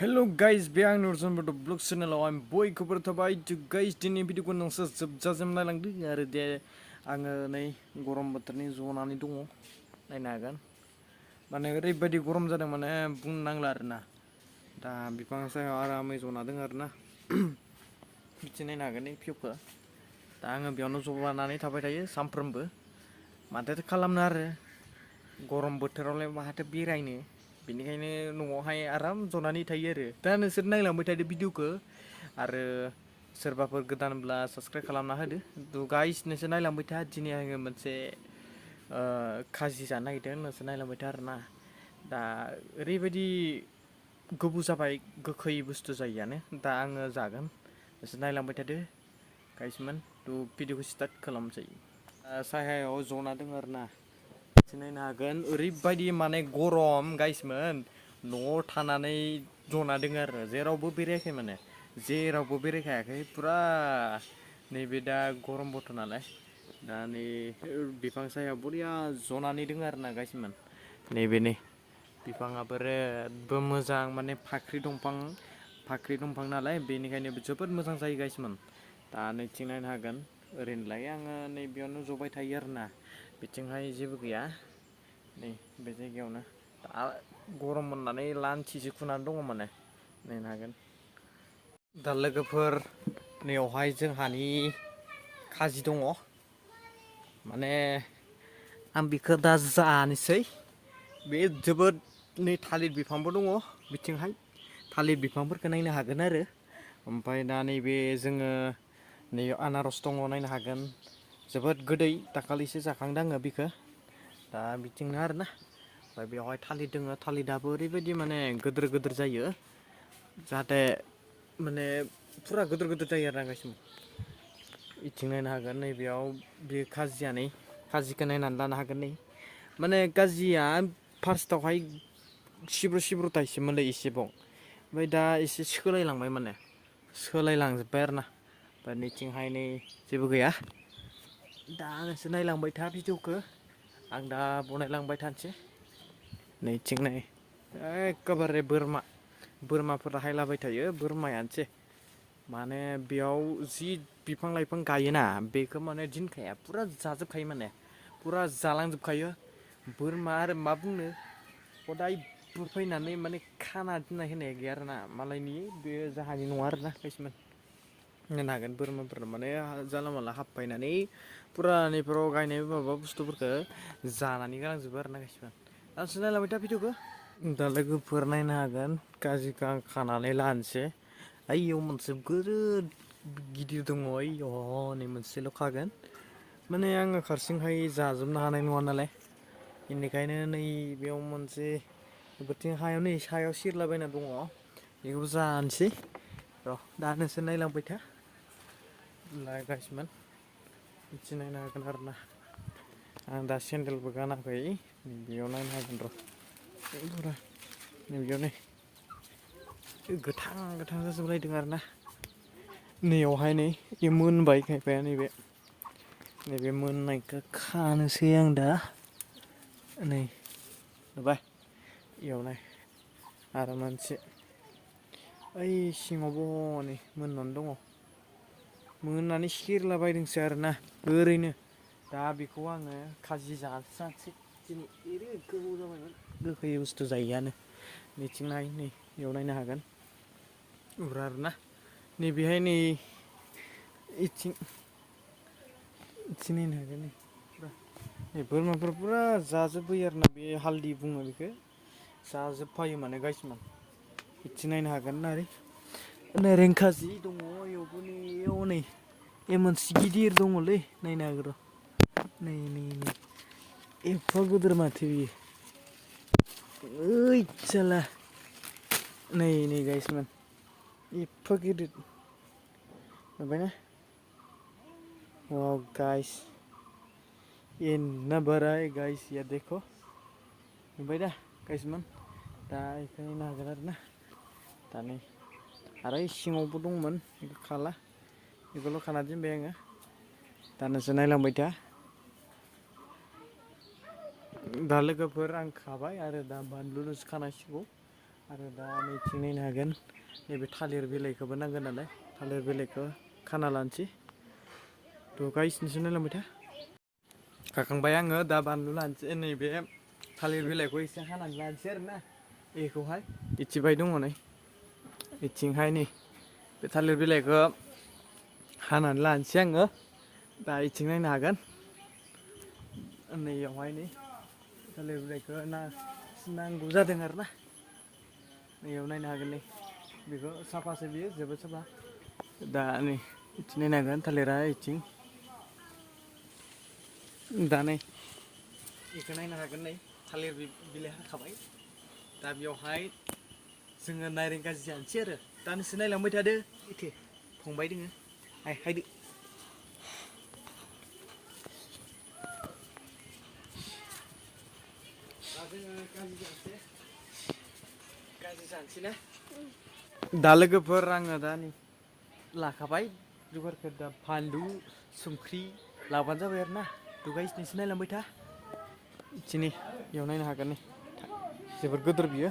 Hello guys, bे आं नरजन बड blog चेनेलाव आं बयखौबो थाबाय गाइस दिनै भिडिअखौ नोंसोर जोबजासिम नायलांदो आरो दे आङो नै गरम बोथोरनि जनानै दङ नायनो हागोन माने ओरैबायदि गरम जादों माने बुंनो नांला आरोना दा बिफां सायाव आरामै जना दङ आरोना बिदि नायनो हागोन नै भिउखौ दा आङो बेयावनो जनानै थाबाय थायो सानफ्रोमबो माथो खालामनो आरो गरम बोथोरावलाय माहाथो बेरायनो बेनिखायनो न'आवहाय आराम जनानै थायो आरो दा नोंसोर नायलांबाय थादो भिडिअखौ आरो सोरबाफोर गोदानब्ला साबस्क्राइब खालामना होदो थ' गाइस नोंसोर नायलांबाय था दिनै आङो मोनसे खाजि जानो नागिरदों नोंसोर नायलांबाय था आरोना दा ओरैबायदि गोबाव जाबाय गोखै बुस्थु जायियानो दा आङो जागोन नोंसोर नायलांबाय थादो गाइसमोन थ' भिडिअखौ स्टार्ट खालामसै साहायाव जना दङ आरोना नायनो हागोन ओरैबायदि माने गरम गाइसमोन न'आव थानानै जना दङ आरो जेरावबो बेरायाखै माने जेरावबो बेरायखायाखै फुरा नैबे दा गरम बथर नालाय दा नै बिफां सायाव बरिया जनानै दङ आरोना गाइसमोन नैबे नै बिफाङा बिरादबो मोजां माने फाख्रि दंफां नालाय बेनिखायनो जोबोद मोजां जायो गाइसमोन दा नैथिं नायनो हागोन ओरैनोलाय आङो नैबेयावनो जबाय थायो आरोना बिथिंहाय जेबो गैया नै बे जायगायावनो दा गरम मोननानै लान्थिसो खुनानै दङ माने नायनो हागोन दा लोगोफोर नैयावहाय जोंहानि खाजि दङ माने आं बेखौ दा जानोसै बे जोबोद नै थालिर बिफांबो दङ बिथिंहाय थालिर बिफांफोरखौ नायनो हागोन आरो ओमफ्राय दा नैबे जोङो नै आनारस दङ नायनो हागोन जोबोद गोदै दाखालिसो जाखांदों आङो बेखौ दा बिथिंनो आरोना ओमफ्राय बेवहाय थालिर दङ थालिदाबो ओरैबायदि माने गिदिर गिदिर जायो जाहाथे माने फुरा गिदिर गिदिर जायो आरो गाइसमोन बिथिं नायनो हागोन नैबेयाव बे खाजिखौ नायनानै लानो हागोन नै माने काजिया फार्स्टआवहाय सिब्रु सिब्रु थाइसेमोनलै एसेबाव ओमफ्राय दा एसे सोलायलांबाय माने सोलायलांजोब्बाय आरोना ओमफ्राय नैथिंहाय नै जेबो गैया दा नोंसोर नायलांबाय था भिडिअखौ आं दा बनायलांबाय थानोसै नैथिं नै एखेबारे बोरमाफोरा हायलाबाय थायो बोरमायानोसै माने बेयाव जि बिफां लाइफां गायोना बेखौ माने दिनखाया फुरा जाजोबखायो माने फुरा जालांजोबखायो बोरमा आरो मा बुंनो हदाय फैनानै माने खाना दोननाय होनाय गैया आरोना मालायनि बे जाहानि नङा आरोना खायसेमान होनो हागोन बोरमाफोर माने जानला मानला हाबफैनानै फुरा नैफोराव गायनाय माबा बुस्थुफोरखौ जानानै गालांजोबो आरोना खायसेमान नोंसोर नायलांबाय था भिडिअखौ दा लोगोफोर नायनो हागोन काजिखौ आं खानानै लानोसै ओइयाव मोनसे गोदोर गिदिर दङ ओइयाव हनै मोनसेल' खागोन माने आङो हारसिंहाय जाजोबनो हानाय नङा नालाय बेनिखायनो नैबेयाव मोनसे बोथिं हायाव नै सायाव सिरलाबायना दङ बेखौबो जानोसै र' दा नोंसोर नायलांबाय था गाइसमोन बिदि नायनो हागोन आरोना आं दा सेन्देलबो गानाखै बेयाव नायनो हागोन र' नैबेयाव नै गोथां गोथां जाजोबलायदों आरोना नैयावहाय नै बे मोनबाय खायफाया नैबे मोननायखौ खानोसै आं दा नै नुबाय इयाव नाय आरो मोनसे ओइ सिङावबो हनै मोननानै दङ मोननानै सिरिलाबायदोंसो आरोना ओरैनो दा बेखौ आङो खाजि जानोसै दिनै ओरै गोबाव जाबायमोन गोखै बुस्थु जायैआनो नैथिंहाय नै बेयाव नायनो हागोन आरोना नैबेहाय नै इथिं नायनो हागोन नै बोरमाफोर फुरा जाजोबबोयो आरोना बे हालदि बुङो बेखौ जाजोबफायो माने गाइसमान बिथिं नायनो हागोन आरो नारें खाजि दङ इयावबो नैयाव नै मोनसे गिदिर दङलै नायनो हागोन र' नै एफा गिदिर माथो बियो ओइ साला नै गाइसमोन एफा गिदिर नुबायना वाव गाइस इतना बड़ा है गाइस ये देखो नुबाय दा गाइसमोन दा बेखौ नायनो हागोन आरोना दा नै आरो सिङावबो दंमोन बेखौ खाला बेखौल' खाना दोनबाय आङो दा नोंसोर नायलांबाय था दा लोगोफोर आं खाबाय आरो दा बानलुल'सो खानांसिगौ आरो दा नैथिं नायनो हागोन नैबे थालिर बिलाइखौबो नांगोन नालाय थालिर बिलाइखौ खाना लानोसै थ' गाइस नोंसोर नायलांबाय था खाखांबाय आङो दा बानलु लानोसै नैबे थालिर बिलाइखौ एसे हानानै लानोसै आरोना बेखौहाय इथिबाय दङ नै इथिंहाय नै बे थालिर बिलाइखौ हानानै लानोसै आङो दा इथिं नायनो हागोन नैयावहाय नै थालिर बिलाइखौ नांगौ जादों आरोना नैयाव नायनो हागोन नै बेखौ साफासो बियो जोबोद साफा दा नै इथिं नायनो हागोन थालिरा इथिं दा नै बेखौ नायनो हागोन नै थालिर बिलाइ हाखाबाय दा बेयावहाय जोङो नारें खाजि जानोसै आरो दा नोंसोर नायलांबाय थादो एथे फंबाय दोङो हायदो दा जोङो गाजि जानोसै ना दा लोगोफोर आङो दा नै लाखाबाय जुगारखौ दा फानलु संख्रि लाबानो जाबाय आरो ना थ' गाइस नोंसोर नायलांबाय था इथिनि बेयाव नायनो हागोन नै जोबोद गिदिर बियो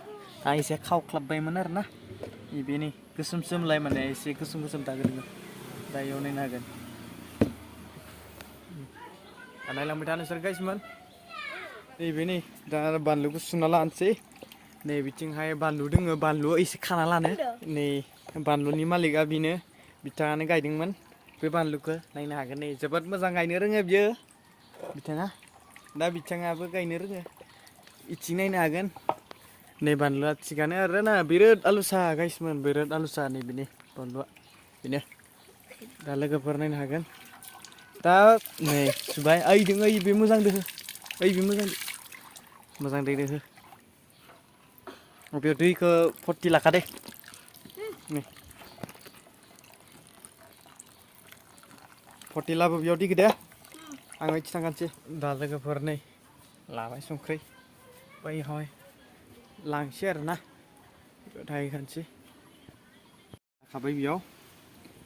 आं एसे खावख्लाबबायमोन आरो ना नैबे नै गोसोम सोमलाय माने एसे गोसोम गोसोम दागो दङ दा बेयाव नायनो हागोन नायलांबाय था नोंसोर गाइसमोन नैबे नै दा बानलुखौ सुना लानोसै नै बिथिंहाय बानलु दोङो बानलु एसे खाना लानो नै बानलुनि मालिकआ बेनो बिथाङानो गायदोंमोन बे बानलुखौ नायनो हागोन नै जोबोद मोजां गायनो रोङो बियो बिथाङा दा बिथाङाबो गायनो रोङो इथिं नायनो हागोन नै बानलुआ थिगानो आरोना बिराद आलुसा गाइसमोन बिराद आलुसा नै बिनि बानलुआ बेनो दा लोगोफोर नायनो हागोन दा नै सुबाय ओइ दों ओइ बे मोजां दोहो ओइ बे मोजां दै दोहो बेयाव दैखौ फुरथि लाखा दे नै फुरथि लाबो बेयाव दैखौ दे आं ओइथिं थांगानोसै दा लोगोफोर नै लाबाय संख्रि बैहाय लांसै आरोना थाहैखानोसै लाखाबाय बेयाव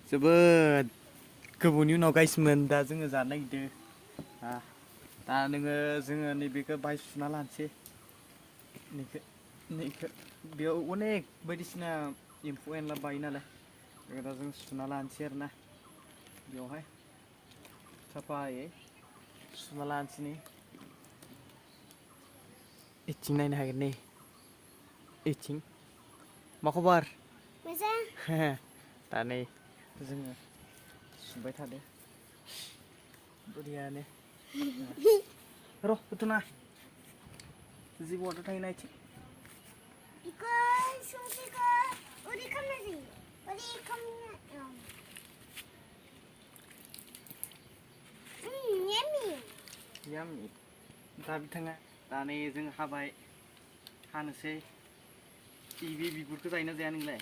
जोबोद गोबावनि उनाव गाइसमोन दा जोङो जानो नागिरदों दा जोङो नैबेखौ बाहाय सुना लानोसै नैखौ बेयाव अनेक बायदिसिना एम्फौ एनला बायो नालाय बेखौ दा जों सुना लानोसै आरोना बेवहाय साफायै सुना लानोसै नै इथिं नायनो हागोन नै इथिं मा खबर मोजां दा नै जोङो सुबाय थादो बरियानो र' फुथुना जिबौआथ' थायोना इथिं बेखौ संख्रिखौ ओरै खालामनाय जायो ओरै खालामनाय दा बिथाङा दा नै जों हाबाय हानोसै बे बिगुरखौ जायोना जाया नोंलाय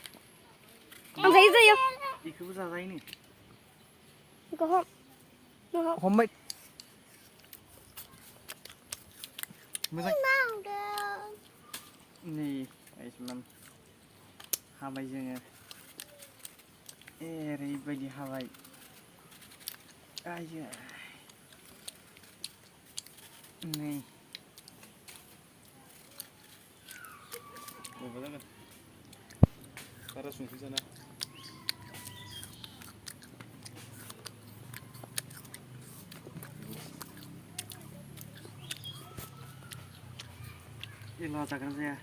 जायो बेखौबो जाजायोनो हमबाय मोजां नै आइसमान हाबाय जोङो ओरैबायदि हाबाय आइया नै बबेबा जागोन बारा संख्रि जाना एला जागोन जाया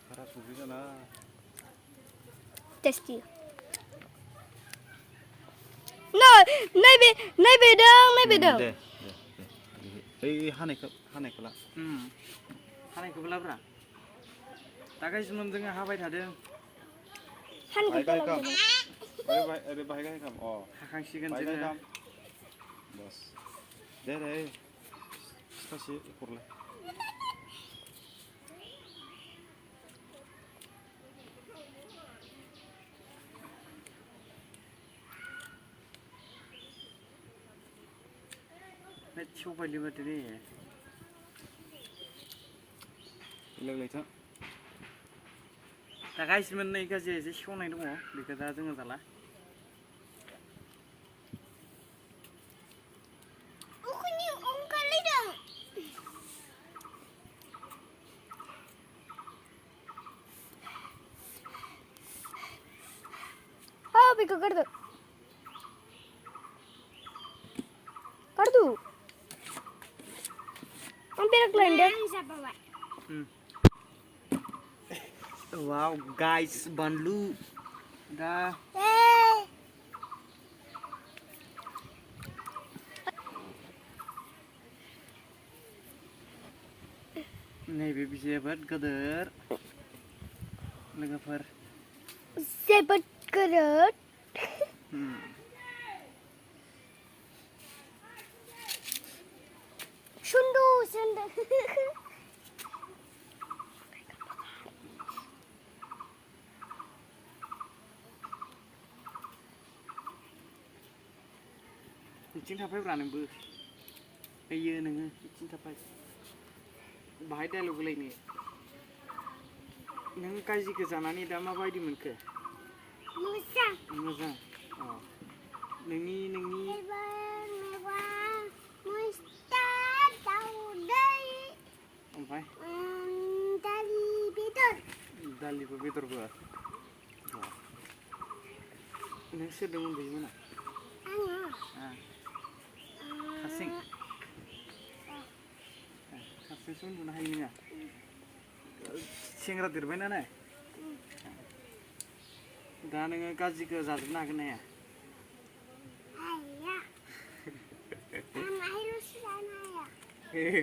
बारा संख्रि जाना टेस्टि नैबे दं दे ओइ हानायखौ ला हानायखौबो लाब्रा दा गाइसमोन जोङो हाबाय थादों ओरै बाहाय गाहाय हाखांसिगोन जोङो बस दे सिथासे हरलाय सबायलि बादि दे लोगोथ' दा गाइसमोन नै गाज्रि एसे सेवनाय दङ बेखौ दा जोङो जाला बेखौ गारदो गारदो आं बेलेग लायदों Wow, guys, बानलु दा नैबे जोबोद गोदोर लोगोफोर जोबोद गोदोर सुन्दु बिथिं थाफायब्रा नोंबो फैयो नोङो बिथिं थाफाय बाहाय डायलग होलायनो नों काजिखौ जानानै दा माबायदि मोनखो मोजां मोजां नोंनि ओमफ्राय दालिबो बेदरबो नों सोरदों उन्दुयोमोन हारसिं हारसिंसो उन्दुनो हायो नोङो सेंग्रा देरबायना ने दा नोङो गाज्रिखौ जाजोबनो हागोन ना हाया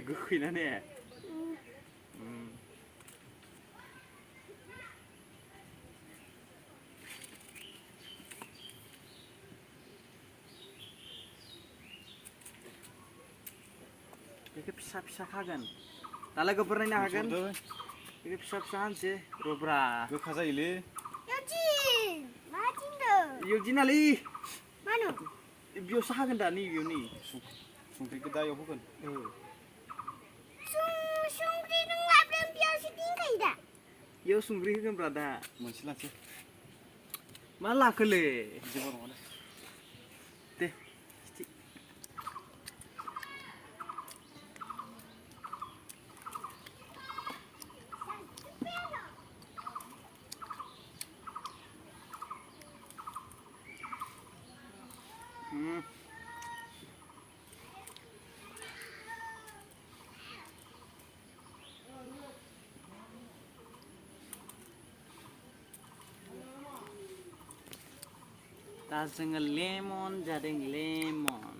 गोखैना ने बेखौ फिसा फिसा खागोन दा लोगोफोर नायनो हागोन बेखौ फिसा फिसा हानसै रब्रा गोखा जायोलै इउजिनालै मानो बेयावसो हागोन दा नैबेयाव नै संख्रिखौ दा इयाव होगोन संख्रि नों लाबोदों बेयावसो दिंखायो दा इयाव संख्रि होगोनब्रा दा मोनसे लानोसै मा लाखोलै जेबो नङा दे दे दा जोङो लेमन जादों लेमन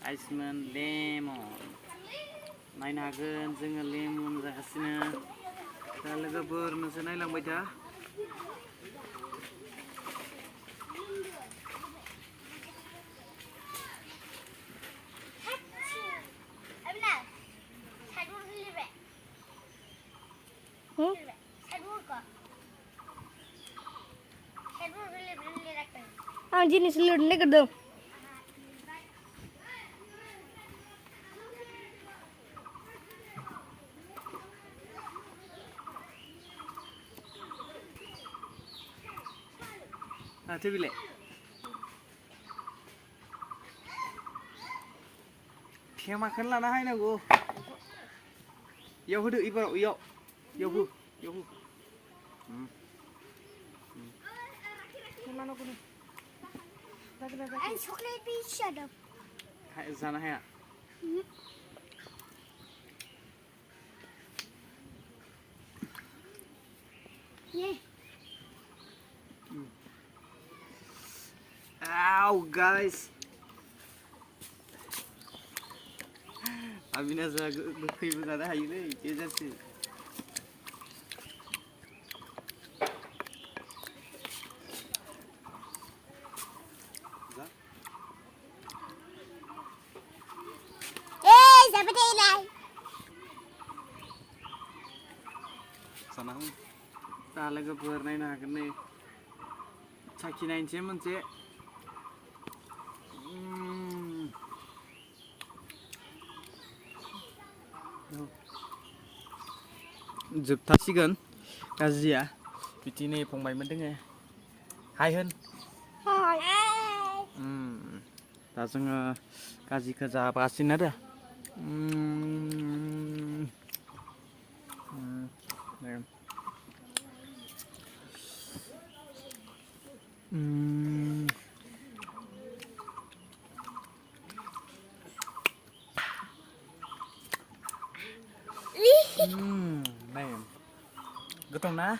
आइसमोन लेमन नायनो हागोन जोङो लेमन जागासिनो दा लोगोफोर नोंसोर नायलांबाय था आं दिनैसो लिरनो नागिरदों माथो बिलाय थेमाखौनो लाना हायनांगौ इयाव होदो इबाराव इयाव हो आं चकलेट पिस जादों जानो हाया Ow, guys. Abi nasa gokhैबो जानो हायोलै गेजेरसो जाबाय थायोलाय जाना हो दा लोगोफोर नायनो हागोन नै साखिनायनोसै मोनसे जोबथासिगोन गाज्रिया बिदि नै फंबायमोन दोङो हाय होन दा जोङो गाज्रिखौ जागासिनो आरो Này, goथाव ना?